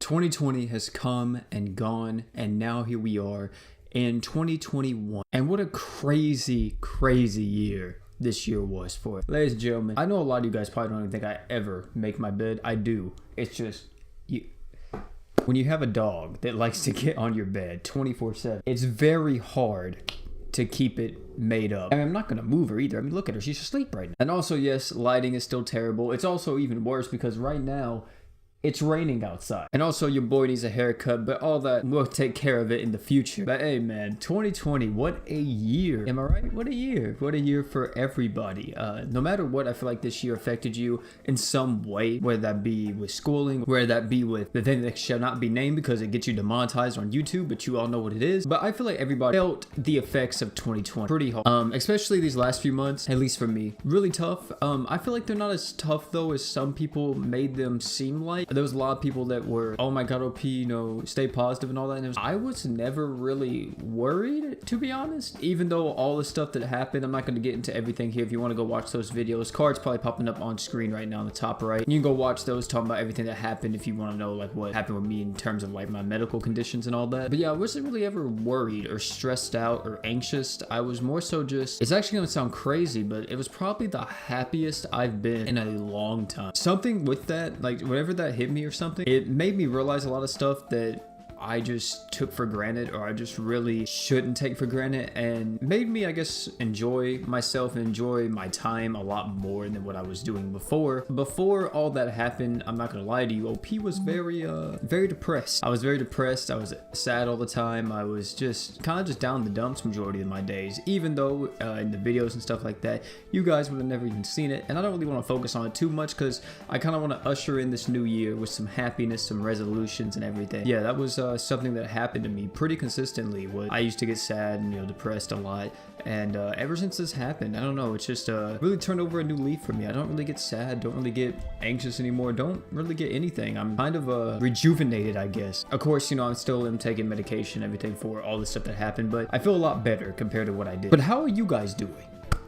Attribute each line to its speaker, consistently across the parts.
Speaker 1: 2020 has come and gone, and now here we are in 2021. And what a crazy, crazy year this year was for it. Ladies and gentlemen, I know a lot of you guys probably don't even think I ever make my bed. I do. It's just, when you have a dog that likes to get on your bed 24/7, it's very hard to keep it made up. I mean, I'm not gonna move her either. I mean, look at her, she's asleep right now. And also, yes, lighting is still terrible. It's also even worse because right now it's raining outside. And also, your boy needs a haircut, but all that, we'll take care of it in the future. But hey man, 2020, what a year. Am I right? What a year. What a year for everybody. No matter what, I feel like this year affected you in some way, whether that be with schooling, whether that be with the thing that shall not be named because it gets you demonetized on YouTube, but you all know what it is. But I feel like everybody felt the effects of 2020 pretty hard. Especially these last few months, at least for me, really tough. I feel like they're not as tough though as some people made them seem like. There was a lot of people that were, oh my god, OP, you know, stay positive and all that. And I was never really worried, to be honest. Even though all the stuff that happened, I'm not going to get into everything here. If you want to go watch those videos, cards probably popping up on screen right now on the top right. You can go watch those talking about everything that happened if you want to know like what happened with me in terms of like my medical conditions and all that. But yeah, I wasn't really ever worried or stressed out or anxious. I was more so just, it's actually going to sound crazy, but it was probably the happiest I've been in a long time. Something with that, like whatever that hit me or something, it made me realize a lot of stuff that I just took for granted, or I just really shouldn't take for granted, and made me, I guess, enjoy myself and enjoy my time a lot more than what I was doing before. Before all that happened, I'm not gonna lie to you, OP was very depressed. I was very depressed. I was sad all the time. I was just kind of just down in the dumps majority of my days, even though in the videos and stuff like that, you guys would have never even seen it. And I don't really want to focus on it too much because I kind of want to usher in this new year with some happiness, some resolutions and everything. Yeah, that was something that happened to me pretty consistently. I used to get sad and, you know, depressed a lot, and ever since this happened, I don't know, it's just really turned over a new leaf for me. I don't really get sad, don't really get anxious anymore, don't really get anything. I'm kind of rejuvenated, I guess. Of course, you know, I still am taking medication, everything for all the stuff that happened, but I feel a lot better compared to what I did. But how are you guys doing?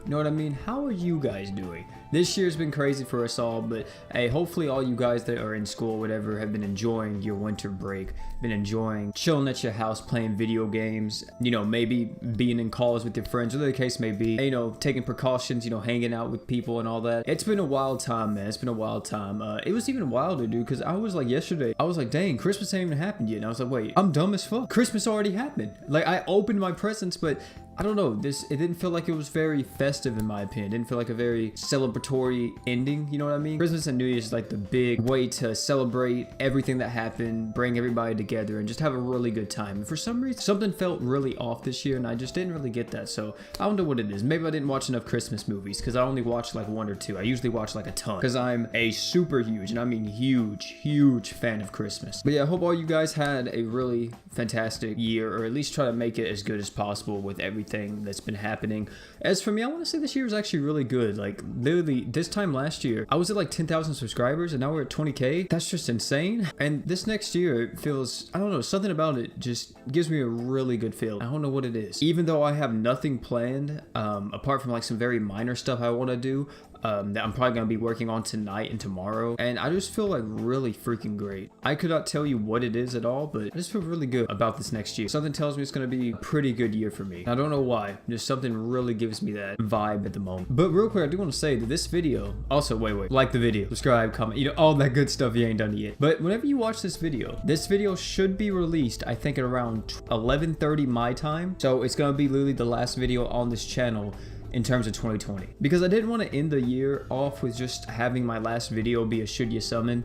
Speaker 1: You know what I mean? How are you guys doing? This year's been crazy for us all, but hey, hopefully all you guys that are in school or whatever have been enjoying your winter break, been enjoying chilling at your house, playing video games, you know, maybe being in calls with your friends, whatever the case may be, you know, taking precautions, you know, hanging out with people and all that. It's been a wild time, man. It's been a wild time. It was even wilder, dude, because I was like, yesterday, I was like, dang, Christmas ain't even happened yet. And I was like, wait, I'm dumb as fuck. Christmas already happened. Like, I opened my presents, but I don't know, it didn't feel like it was very festive in my opinion. It didn't feel like a very celebratory ending, you know what I mean? Christmas and New Year's is like the big way to celebrate everything that happened, bring everybody together, and just have a really good time. And for some reason, something felt really off this year, and I just didn't really get that. So I don't know what it is. Maybe I didn't watch enough Christmas movies, because I only watched like one or two. I usually watch like a ton, because I'm a super huge, and I mean huge fan of Christmas. But yeah, I hope all you guys had a really fantastic year, or at least try to make it as good as possible with everything that's been happening. As for me, I want to say this year is actually really good. Like literally this time last year, I was at like 10,000 subscribers and now we're at 20K. That's just insane. And this next year, it feels, I don't know, something about it just gives me a really good feel. I don't know what it is. Even though I have nothing planned, apart from like some very minor stuff I want to do, that I'm probably going to be working on tonight and tomorrow, and I just feel like really freaking great. I could not tell you what it is at all, but I just feel really good about this next year. Something tells me it's going to be a pretty good year for me. I don't know why, just something really gives me that vibe at the moment. But real quick, I do want to say that this video, also wait, like the video, subscribe, comment, you know, all that good stuff you ain't done yet. But whenever you watch this video should be released, I think at around 11:30 my time. So it's going to be literally the last video on this channel in terms of 2020, because I didn't want to end the year off with just having my last video be a should you summon.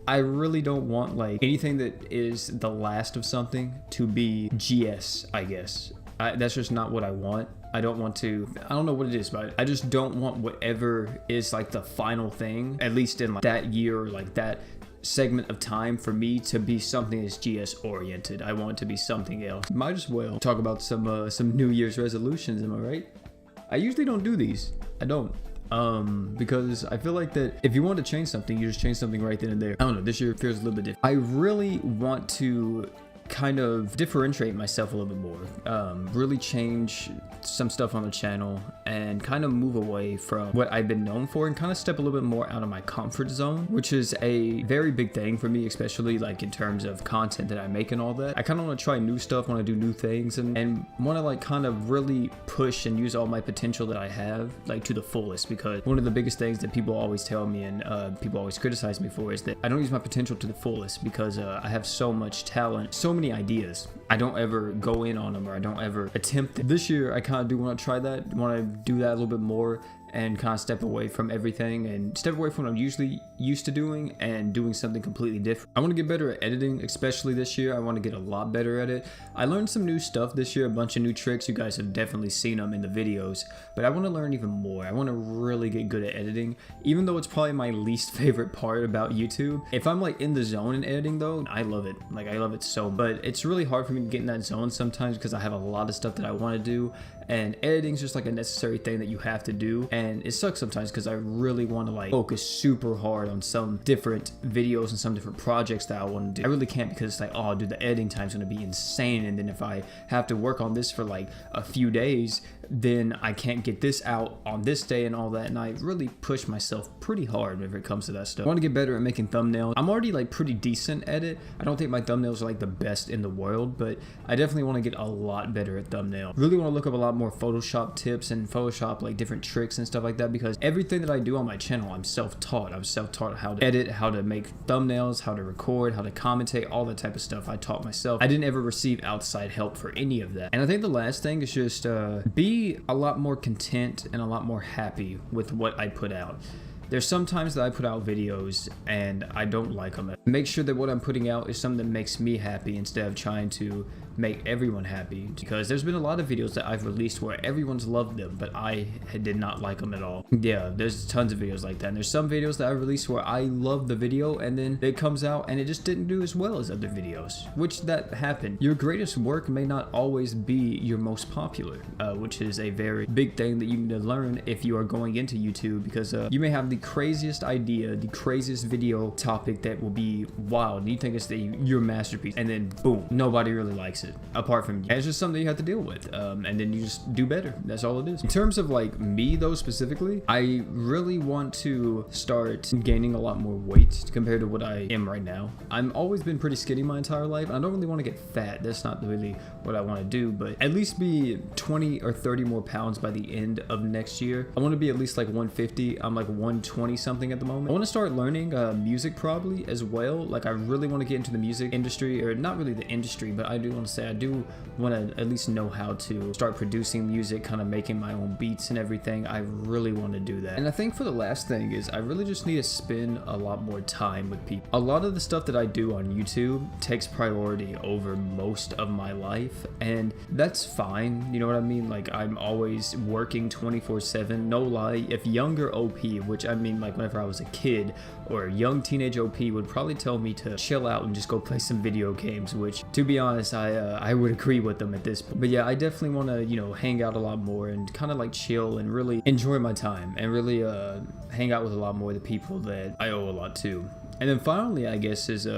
Speaker 1: I really don't want like anything that is the last of something to be GS, I guess. That's just not what I want. I don't want to, I don't know what it is, but I just don't want whatever is like the final thing, at least in like that year or like that segment of time, for me to be something that's GS oriented. I want it to be something else. Might as well talk about some New Year's resolutions, am I right? I usually don't do these. I don't. Because I feel like that if you want to change something, you just change something right then and there. I don't know, this year feels a little bit different. I really want to kind of differentiate myself a little bit more, really change some stuff on the channel and kind of move away from what I've been known for and kind of step a little bit more out of my comfort zone, which is a very big thing for me, especially like in terms of content that I make and all that. I kind of want to try new stuff, want to do new things, and want to like kind of really push and use all my potential that I have like to the fullest, because one of the biggest things that people always tell me and people always criticize me for is that I don't use my potential to the fullest, because I have so much talent, so many ideas. I don't ever go in on them, or I don't ever attempt it. This year I kind of do want to try that, want to do that a little bit more, and kind of step away from everything and step away from what I'm usually used to doing and doing something completely different. I want to get better at editing, especially this year. I want to get a lot better at it. I learned some new stuff this year, a bunch of new tricks. You guys have definitely seen them in the videos, but I want to learn even more. I want to really get good at editing, even though it's probably my least favorite part about YouTube. If I'm like in the zone in editing though, I love it. Like I love it so, but it's really hard for me to get in that zone sometimes because I have a lot of stuff that I want to do, and editing is just like a necessary thing that you have to do. And it sucks sometimes because I really want to like focus super hard on some different videos and some different projects that I want to do. I really can't, because it's like, oh dude, the editing time's going to be insane, and then if I have to work on this for like a few days, then I can't get this out on this day and all that. And I really push myself pretty hard whenever it comes to that stuff. I want to get better at making thumbnails. I'm already like pretty decent at it. I don't think my thumbnails are like the best in the world, but I definitely want to get a lot better at thumbnail. Really want to look up a lot more Photoshop tips and Photoshop like different tricks and stuff like that, because everything that I do on my channel, I'm self-taught. I'm self-taught how to edit, how to make thumbnails, how to record, how to commentate, all that type of stuff. I taught myself. I didn't ever receive outside help for any of that. And I think the last thing is just be a lot more content and a lot more happy with what I put out. There's sometimes that I put out videos and I don't like them. Make sure that what I'm putting out is something that makes me happy instead of trying to make everyone happy, because there's been a lot of videos that I've released where everyone's loved them, but I did not like them at all. Yeah, there's tons of videos like that, and there's some videos that I released where I love the video and then it comes out and it just didn't do as well as other videos, which that happened. Your greatest work may not always be your most popular, which is a very big thing that you need to learn if you are going into YouTube, because you may have the craziest idea, the craziest video topic that will be wild, and you think it's your masterpiece, and then boom, nobody really likes it apart from you. And it's just something you have to deal with, and then you just do better. That's all it is. In terms of like me though specifically, I really want to start gaining a lot more weight compared to what I am right now. I've always been pretty skinny my entire life, and I don't really want to get fat. That's not really what I want to do, but at least be 20 or 30 more pounds by the end of next year. I want to be at least like 150. I'm like 120 something at the moment. I want to start learning music probably as well. Like I really want to get into the music industry, or not really the industry, but I do want to say I do want to at least know how to start producing music, kind of making my own beats and everything. I really want to do that. And I think for the last thing is I really just need to spend a lot more time with people. A lot of the stuff that I do on YouTube takes priority over most of my life, and that's fine. You know what I mean? Like I'm always working 24/7. No lie, if younger OP, which I mean like whenever I was a kid or a young teenage OP, would probably tell me to chill out and just go play some video games, which to be honest, I would agree with them at this point. But yeah, I definitely want to, you know, hang out a lot more and kind of like chill and really enjoy my time and really hang out with a lot more of the people that I owe a lot to. And then finally, I guess, is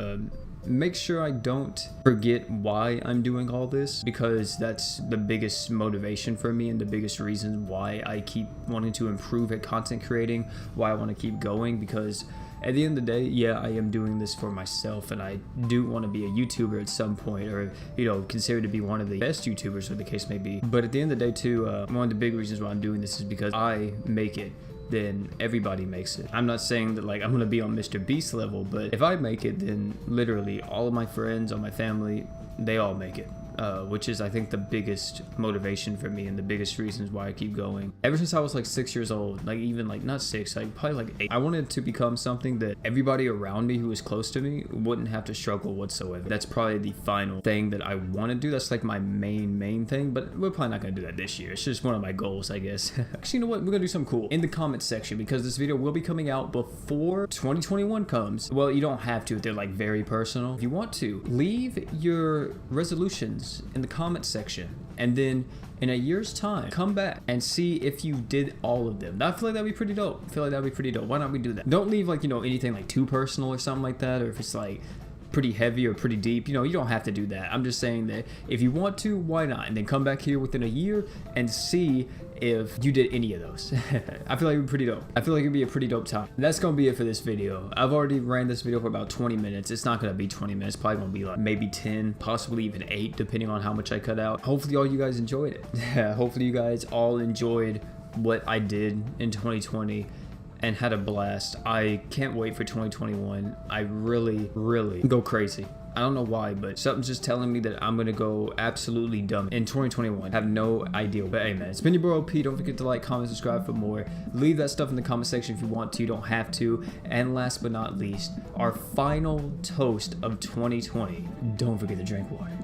Speaker 1: make sure I don't forget why I'm doing all this, because that's the biggest motivation for me and the biggest reason why I keep wanting to improve at content creating, why I want to keep going. Because at the end of the day, yeah, I am doing this for myself, and I do want to be a YouTuber at some point, or, you know, considered to be one of the best YouTubers, or the case may be. But at the end of the day too, one of the big reasons why I'm doing this is because I make it, then everybody makes it. I'm not saying that like I'm gonna be on Mr. Beast level, but if I make it, then literally all of my friends, all my family, they all make it. Which is I think the biggest motivation for me and the biggest reasons why I keep going. Ever since I was like 6 years old, like even like not 6, like probably like 8, I wanted to become something that everybody around me who was close to me wouldn't have to struggle whatsoever. That's probably the final thing that I want to do. That's like my main thing, but we're probably not gonna do that this year. It's just one of my goals, I guess. Actually, you know what? We're gonna do something cool in the comments section, because this video will be coming out before 2021 comes. Well, you don't have to. They're like very personal. If you want to, leave your resolutions in the comment section, and then in a year's time come back and see if you did all of them. I feel like that'd be pretty dope. Why not we do that? Don't leave like, you know, anything like too personal or something like that, or if it's like pretty heavy or pretty deep, you know, you don't have to do that. I'm just saying that if you want to, why not? And then come back here within a year and see if you did any of those. I feel like it'd be pretty dope. I feel like it'd be a pretty dope time. That's gonna be it for this video. I've already ran this video for about 20 minutes. It's not gonna be 20 minutes, probably gonna be like maybe 10, possibly even 8, depending on how much I cut out. Hopefully all you guys enjoyed it. Hopefully you guys all enjoyed what I did in 2020 and had a blast. I can't wait for 2021. I really go crazy. I don't know why, but something's just telling me that I'm gonna go absolutely dumb in 2021. I have no idea. But hey man, it's been your bro OP. Don't forget to like, comment, subscribe for more. Leave that stuff in the comment section if you want to. You don't have to. And last but not least, our final toast of 2020. Don't forget to drink water.